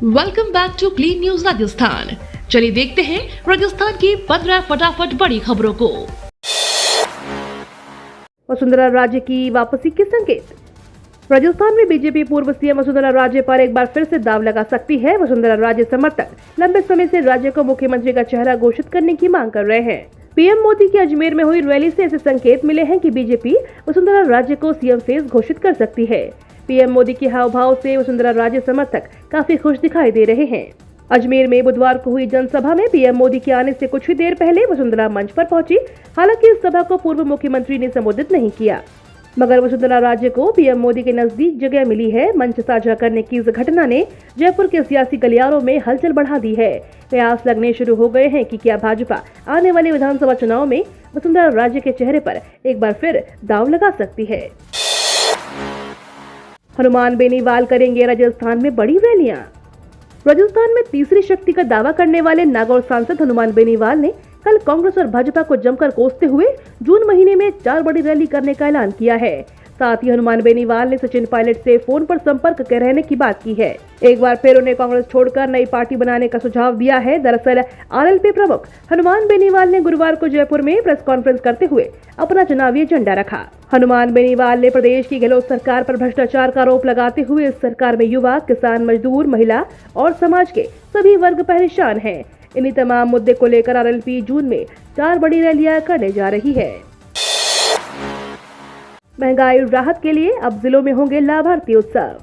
Welcome back to clean news Rajasthan. चलिए देखते हैं राजस्थान की 15 फटाफट बड़ी खबरों को। वसुंधरा राजे की वापसी के संकेत। राजस्थान में बीजेपी पूर्व सीएम वसुंधरा राजे पर एक बार फिर से दाव लगा सकती है। वसुंधरा राजे समर्थक लंबे समय से राज्य को मुख्यमंत्री का चेहरा घोषित करने की मांग कर रहे हैं। पीएम मोदी की अजमेर में हुई रैली से ऐसे संकेत मिले हैं कि बीजेपी वसुंधरा राजे को सीएम फेस घोषित कर सकती है। पीएम मोदी के हाव भाव से वसुंधरा राजे समर्थक काफी खुश दिखाई दे रहे हैं। अजमेर में बुधवार को हुई जनसभा में पीएम मोदी के आने से कुछ ही देर पहले वसुंधरा मंच पर पहुंची। हालांकि इस सभा को पूर्व मुख्यमंत्री ने संबोधित नहीं किया, मगर वसुंधरा राजे को पीएम मोदी के नजदीक जगह मिली है। मंच साझा करने की इस घटना ने जयपुर के सियासी गलियारों में हलचल बढ़ा दी है। कयास लगने शुरू हो गए हैं कि क्या भाजपा आने वाले विधानसभा चुनाव में वसुंधरा राजे के चेहरे पर एक बार फिर दांव लगा सकती है। हनुमान बेनीवाल करेंगे राजस्थान में बड़ी रैलियां। राजस्थान में तीसरी शक्ति का दावा करने वाले नागौर सांसद हनुमान बेनीवाल ने कल कांग्रेस और भाजपा को जमकर कोसते हुए जून महीने में 4 बड़ी रैली करने का ऐलान किया है। साथ ही हनुमान बेनीवाल ने सचिन पायलट से फोन पर संपर्क कर रहने की बात की है। एक बार फिर उन्हें कांग्रेस छोड़कर नई पार्टी बनाने का सुझाव दिया है। दरअसल आरएलपी प्रमुख हनुमान बेनीवाल ने गुरुवार को जयपुर में प्रेस कॉन्फ्रेंस करते हुए अपना चुनावी एजेंडा रखा। हनुमान बेनीवाल ने प्रदेश की गहलोत सरकार पर भ्रष्टाचार का आरोप लगाते हुए इस सरकार में युवा, किसान, मजदूर, महिला और समाज के सभी वर्ग परेशान हैं। इन्हीं तमाम मुद्दे को लेकर आरएलपी जून में 4 बड़ी रैलियां करने जा रही है। महंगाई राहत के लिए अब जिलों में होंगे लाभार्थी उत्सव।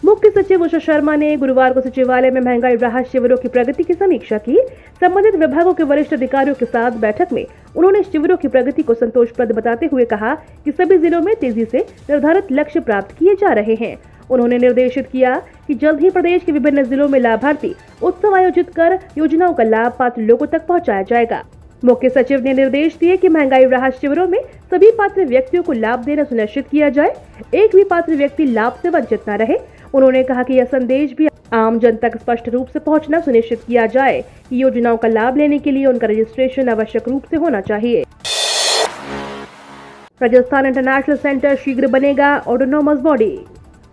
मुख्य सचिव उषा शर्मा ने गुरुवार को सचिवालय में महंगाई राहत शिविरों की प्रगति की समीक्षा की। संबंधित विभागों के वरिष्ठ अधिकारियों के साथ बैठक में उन्होंने शिविरों की प्रगति को संतोषप्रद बताते हुए कहा कि सभी जिलों में तेजी से निर्धारित लक्ष्य प्राप्त किए जा रहे हैं। उन्होंने निर्देशित किया कि जल्द ही प्रदेश के विभिन्न जिलों में लाभार्थी उत्सव आयोजित कर योजनाओं का लाभ पात्र लोगों तक पहुँचाया जाएगा। मुख्य सचिव ने निर्देश दिए कि महंगाई राहत शिविरों में सभी पात्र व्यक्तियों को लाभ देना सुनिश्चित किया जाए। एक भी पात्र व्यक्ति लाभ से वंचित न रहे। उन्होंने कहा कि यह संदेश भी आम जन तक स्पष्ट रूप से पहुंचना सुनिश्चित किया जाए कि योजनाओं का लाभ लेने के लिए उनका रजिस्ट्रेशन आवश्यक रूप से होना चाहिए। राजस्थान इंटरनेशनल सेंटर शीघ्र बनेगा autonomous body.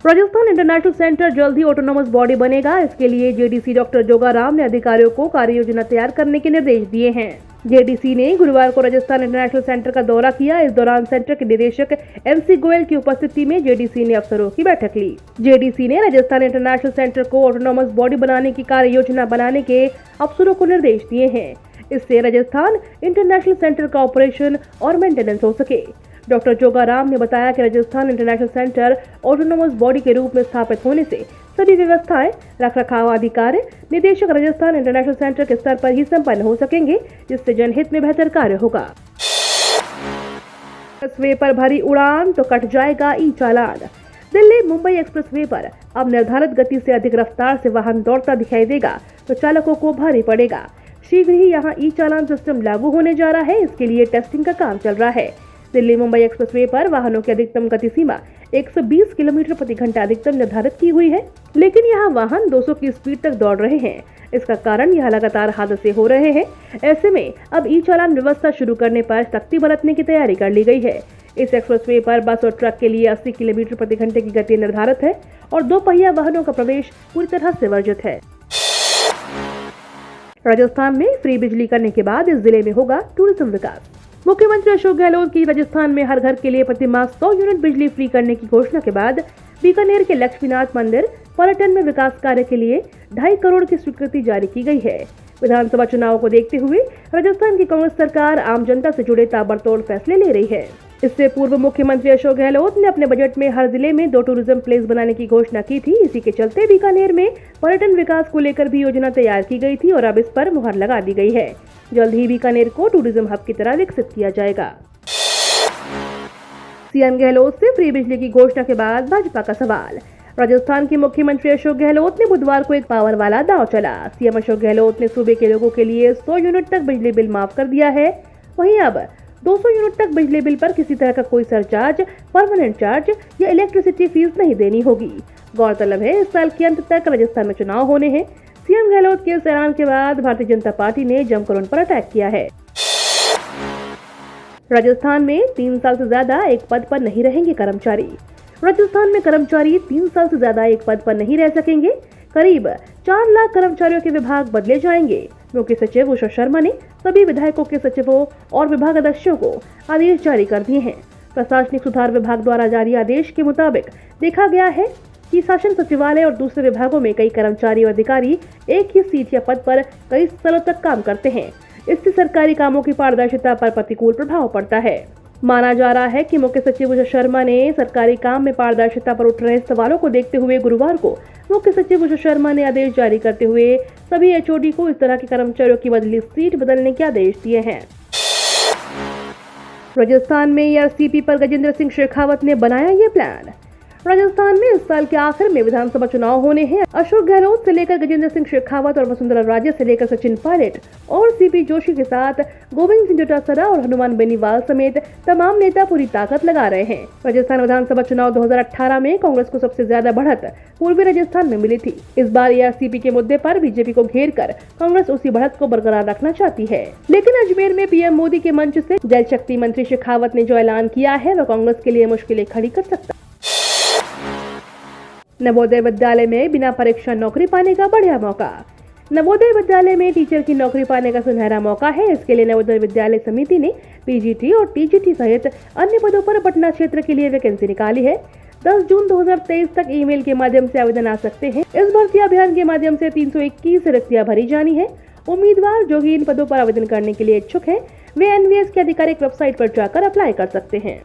Rajasthan international centre जल्द ही ऑटोनोमस बॉडी बनेगा। इसके लिए जेडीसी डॉक्टर जोगाराम ने अधिकारियों को कार्य योजना तैयार करने के निर्देश दिए हैं। जेडीसी ने गुरुवार को राजस्थान इंटरनेशनल सेंटर का दौरा किया। इस दौरान सेंटर के निदेशक एमसी गोयल की उपस्थिति में जेडीसी ने अफसरों की बैठक ली। जेडीसी ने राजस्थान इंटरनेशनल सेंटर को ऑटोनोमस बॉडी बनाने की कार्य योजना बनाने के अफसरों को निर्देश दिए हैं। इससे राजस्थान इंटरनेशनल सेंटर का ऑपरेशन और मेंटेनेंस हो सके। डॉक्टर जोगाराम ने बताया कि Rajasthan international centre autonomous body के रूप में स्थापित होने से सभी व्यवस्थाएं, रखरखाव आदि कार्य निदेशक राजस्थान इंटरनेशनल सेंटर के स्तर पर ही संपन्न हो सकेंगे, जिससे जनहित में बेहतर कार्य होगा। एक्सप्रेसवे पर भरी उड़ान तो कट जाएगा ई चालान। दिल्ली मुंबई एक्सप्रेसवे पर अब निर्धारित गति से अधिक रफ्तार से वाहन दौड़ता दिखाई देगा तो चालकों को भारी पड़ेगा। शीघ्र ही यहाँ ई चालान सिस्टम लागू होने जा रहा है। इसके लिए टेस्टिंग का काम चल रहा है। दिल्ली मुंबई एक्सप्रेसवे पर वाहनों की अधिकतम गति सीमा 120 किलोमीटर प्रति घंटा अधिकतम निर्धारित की हुई है, लेकिन यहाँ वाहन 200 की स्पीड तक दौड़ रहे हैं। इसका कारण यहाँ लगातार हादसे हो रहे हैं। ऐसे में अब ई चालान व्यवस्था शुरू करने पर सख्ती बरतने की तैयारी कर ली गई है। इस एक्सप्रेसवे पर बस और ट्रक के लिए 80 किलोमीटर प्रति घंटे की गति निर्धारित है और 2 पहिया वाहनों का प्रवेश पूरी तरह से वर्जित है। राजस्थान में फ्री बिजली करने के बाद इस जिले में होगा टूरिज्म विकास। मुख्यमंत्री अशोक गहलोत की राजस्थान में हर घर के लिए प्रतिमाह 100 यूनिट बिजली फ्री करने की घोषणा के बाद बीकानेर के लक्ष्मीनाथ मंदिर पर्यटन में विकास कार्य के लिए 2.5 करोड़ की स्वीकृति जारी की गई है। विधानसभा चुनाव को देखते हुए राजस्थान की कांग्रेस सरकार आम जनता से जुड़े ताबड़तोड़ फैसले ले रही है। इससे पूर्व मुख्यमंत्री अशोक गहलोत ने अपने बजट में हर जिले में 2 टूरिज्म प्लेस बनाने की घोषणा की थी। इसी के चलते बीकानेर में पर्यटन विकास को लेकर भी योजना तैयार की गई थी और अब इस पर मुहर लगा दी गई है। जल्द ही बीकानेर को टूरिज्म हब की तरह विकसित किया जाएगा। सीएम गहलोत से फ्री बिजली की घोषणा के बाद भाजपा का सवाल। राजस्थान के मुख्यमंत्री अशोक गहलोत ने बुधवार को एक पावर वाला दांव चला। सीएम अशोक गहलोत ने सूबे के लोगों के लिए 100 यूनिट तक बिजली बिल माफ कर दिया है। वहीं अब 200 यूनिट तक बिजली बिल पर किसी तरह का कोई सरचार्ज, परमानेंट चार्ज या इलेक्ट्रिसिटी फीस नहीं देनी होगी। गौरतलब है इस साल के अंत तक राजस्थान में चुनाव होने हैं। सीएम गहलोत के इस ऐलान के बाद भारतीय जनता पार्टी ने जमकर उन पर अटैक किया है। राजस्थान में 3 साल से ज्यादा एक पद पर नहीं रहेंगे कर्मचारी। राजस्थान में कर्मचारी 3 साल से ज्यादा एक पद पर नहीं रह सकेंगे। करीब 4 लाख कर्मचारियों के विभाग बदले जाएंगे। मुख्य सचिव उषा शर्मा ने सभी विधायकों के सचिवों और विभागाध्यक्षों को आदेश जारी कर दिए हैं। प्रशासनिक सुधार विभाग द्वारा जारी आदेश के मुताबिक देखा गया है कि शासन सचिवालय और दूसरे विभागों में कई कर्मचारी और अधिकारी एक ही सीट या पद पर कई सालों तक काम करते हैं। इससे सरकारी कामों की पारदर्शिता पर प्रतिकूल प्रभाव पड़ता है। माना जा रहा है कि मुख्य सचिव उषा शर्मा ने सरकारी काम में पारदर्शिता पर उठ रहे सवालों को देखते हुए गुरुवार को मुख्य सचिव उषा शर्मा ने आदेश जारी करते हुए सभी एचओडी को इस तरह के कर्मचारियों की बदली सीट बदलने के आदेश दिए हैं। राजस्थान में एआरसीपी पर गजेंद्र सिंह शेखावत ने बनाया ये प्लान। राजस्थान में इस साल के आखिर में विधानसभा चुनाव होने हैं। अशोक गहलोत से लेकर गजेंद्र सिंह शेखावत और वसुंधरा राजे से लेकर सचिन पायलट और सीपी जोशी के साथ गोविंद सिंह डोटासरा और हनुमान बेनीवाल समेत तमाम नेता पूरी ताकत लगा रहे हैं। राजस्थान विधानसभा चुनाव 2018 में कांग्रेस को सबसे ज्यादा बढ़त पूर्वी राजस्थान में मिली थी। इस बार एआरसीपी के मुद्दे पर बीजेपी को घेर कर कांग्रेस उसी बढ़त को बरकरार रखना चाहती है। लेकिन अजमेर में पीएम मोदी के मंच से जल शक्ति मंत्री शेखावत ने जो ऐलान किया है वह कांग्रेस के लिए मुश्किलें खड़ी कर सकता है। नवोदय विद्यालय में बिना परीक्षा नौकरी पाने का बढ़िया मौका। नवोदय विद्यालय में टीचर की नौकरी पाने का सुनहरा मौका है। इसके लिए नवोदय विद्यालय समिति ने पीजीटी और टीजीटी सहित अन्य पदों पर पटना क्षेत्र के लिए वैकेंसी निकाली है। 10 जून 2023 तक ईमेल के माध्यम से आवेदन आ सकते हैं। इस भर्ती अभियान के माध्यम से 321 रिक्तियां भरी जानी है। उम्मीदवार जो कि इन पदों पर आवेदन करने के लिए इच्छुक हैं, वे एनवीएस की आधिकारिक वेबसाइट पर जाकर अप्लाई कर सकते हैं।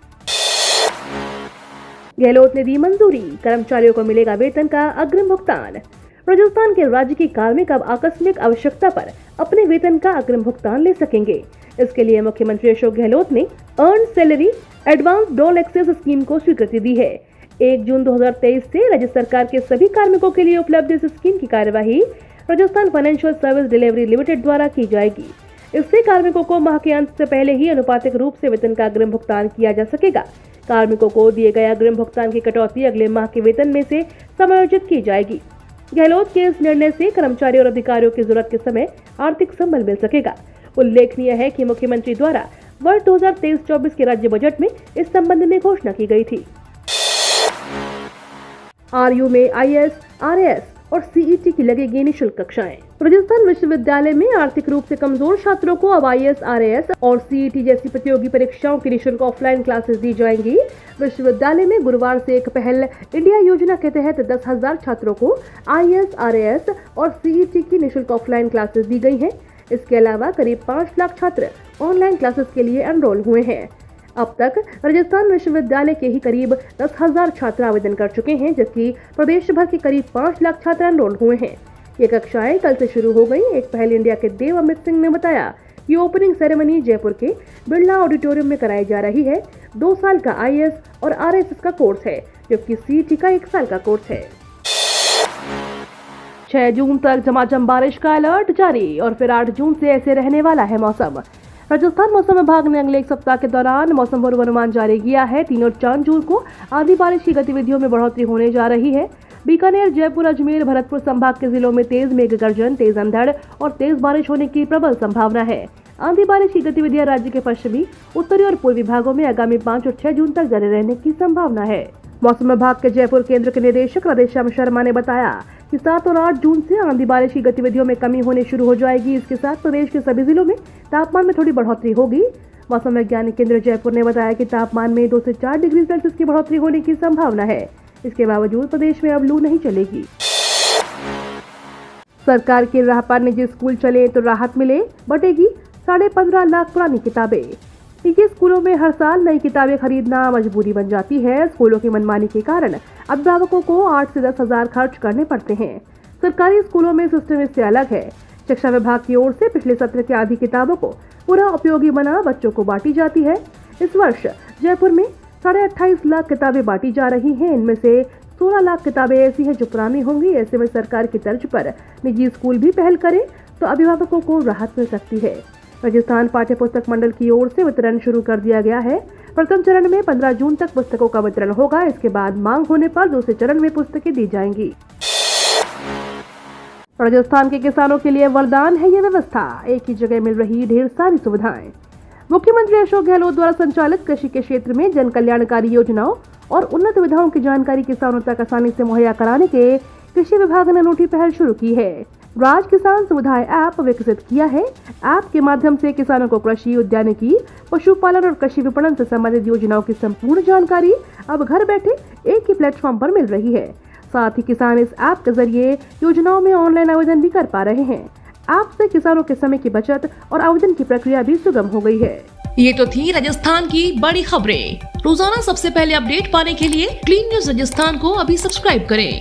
गहलोत ने दी मंजूरी, कर्मचारियों को मिलेगा वेतन का अग्रिम भुगतान। राजस्थान के राज्य की कार्मिक अब आकस्मिक आवश्यकता पर अपने वेतन का अग्रिम भुगतान ले सकेंगे। इसके लिए मुख्यमंत्री अशोक गहलोत ने अर्न सैलरी एडवांस डोल एक्सेस स्कीम को स्वीकृति दी है। 1 जून 2023 से राज्य सरकार के सभी कार्मिकों के लिए उपलब्ध इस स्कीम की कार्यवाही Rajasthan financial service delivery limited द्वारा की जाएगी। इससे कार्मिकों को माह के अंत से पहले ही अनुपातिक रूप से वेतन का अग्रिम भुगतान किया जा सकेगा। कार्मिकों को दिए गए अग्रिम भुगतान की कटौती अगले माह के वेतन में से समायोजित की जाएगी। गहलोत के इस निर्णय से कर्मचारियों और अधिकारियों की जरूरत के समय आर्थिक संबल मिल सकेगा। उल्लेखनीय है कि मुख्यमंत्री द्वारा वर्ष 2023-24 के राज्य बजट में इस संबंध में घोषणा की गई थी। आरयू में आईएएस, आरएएस और सीईटी की लगेगी निःशुल्क कक्षाएं। राजस्थान विश्वविद्यालय में आर्थिक रूप से कमजोर छात्रों को अब आईएएस, आरएएस और सीईटी जैसी प्रतियोगी परीक्षाओं की निःशुल्क ऑफलाइन क्लासेस दी जाएंगी। विश्वविद्यालय में गुरुवार से एक पहल इंडिया योजना के तहत 10,000 छात्रों को आईएएस, आरएएस और सीईटी की निःशुल्क ऑफलाइन क्लासेस दी गई हैं। इसके अलावा करीब 5 लाख छात्र ऑनलाइन क्लासेस के लिए एनरोल हुए हैं। अब तक राजस्थान विश्वविद्यालय के ही करीब 10,000 छात्र आवेदन कर चुके हैं, जबकि प्रदेश भर के करीब 5 लाख छात्र एनरोल हुए हैं। ये कक्षाएं कल से शुरू हो गई। एक पहल इंडिया के देव अमित सिंह ने बताया कि ओपनिंग सेरेमनी जयपुर के बिरला ऑडिटोरियम में कराई जा रही है। 2 साल का आईएएस और आरएएस का कोर्स है, जबकि सीईटी का 1 साल का कोर्स है। 6 जून तक झमाझम बारिश का अलर्ट जारी और फिर 8 जून से ऐसे रहने वाला है मौसम। राजस्थान मौसम विभाग ने अगले 1 सप्ताह के दौरान मौसम पूर्वानुमान जारी किया है। 3 और 4 जून को आधी बारिश की गतिविधियों में बढ़ोतरी होने जा रही है। बीकानेर, जयपुर, अजमेर, भरतपुर संभाग के जिलों में तेज मेघ गर्जन, तेज अंधड़ और तेज बारिश होने की प्रबल संभावना है। आंधी बारिश की गतिविधियां राज्य के पश्चिमी, उत्तरी और पूर्वी भागों में आगामी 5 और 6 जून तक जारी रहने की संभावना है। मौसम विभाग के जयपुर केंद्र के निदेशक राधेश्याम शर्मा ने बताया कि 7 और 8 जून से आंधी बारिश की गतिविधियों में कमी होने शुरू हो जाएगी। इसके साथ प्रदेश के सभी जिलों में तापमान में थोड़ी बढ़ोतरी होगी। मौसम वैज्ञानिक केंद्र जयपुर ने बताया कि तापमान में 2 से 4 डिग्री सेल्सियस की बढ़ोतरी होने की संभावना है। इसके बावजूद प्रदेश में अब लू नहीं चलेगी। सरकार की राह पर निजी स्कूल चले तो राहत मिले, बटेगी 15.5 लाख पुरानी किताबें। निजी स्कूलों में हर साल नई किताबें खरीदना मजबूरी बन जाती है। स्कूलों की मनमानी के कारण अभिभावकों को 8 से 10 हजार खर्च करने पड़ते हैं। सरकारी स्कूलों में सिस्टम इससे अलग है। शिक्षा विभाग की ओर से पिछले सत्र की आधी किताबों को पूरा उपयोगी बना बच्चों को बांटी जाती है। इस वर्ष जयपुर में 28.5 लाख किताबें बांटी जा रही हैं। इनमें से 16 लाख किताबें ऐसी हैं जो पुरानी होंगी। ऐसे में सरकार की तर्ज पर निजी स्कूल भी पहल करें तो अभिभावकों को राहत मिल सकती है। राजस्थान पाठ्य पुस्तक मंडल की ओर से वितरण शुरू कर दिया गया है। प्रथम चरण में 15 जून तक पुस्तकों का वितरण होगा। इसके बाद मांग होने पर दूसरे चरण में पुस्तकें दी जाएंगी। राजस्थान के किसानों के लिए वरदान है ये व्यवस्था, एक ही जगह मिल रही ढेर सारी सुविधाएं। मुख्यमंत्री अशोक गहलोत द्वारा संचालित कृषि के क्षेत्र में जन कल्याणकारी योजनाओं और उन्नत सुविधाओं की जानकारी किसानों तक आसानी से मुहैया कराने के कृषि विभाग ने अनूठी पहल शुरू की है। राज किसान सुविधाएं ऐप विकसित किया है। ऐप के माध्यम से किसानों को कृषि, उद्यानिकी, पशुपालन और कृषि विपणन से संबंधित योजनाओं की संपूर्ण जानकारी अब घर बैठे एक ही प्लेटफॉर्म पर मिल रही है। साथ ही किसान इस ऐप के जरिए योजनाओं में ऑनलाइन आवेदन भी कर पा रहे हैं। ऐप से किसानों के समय की बचत और आवेदन की प्रक्रिया भी सुगम हो गई है। ये तो थी राजस्थान की बड़ी खबरें। रोजाना सबसे पहले अपडेट पाने के लिए क्लीन न्यूज राजस्थान को अभी सब्सक्राइब करें।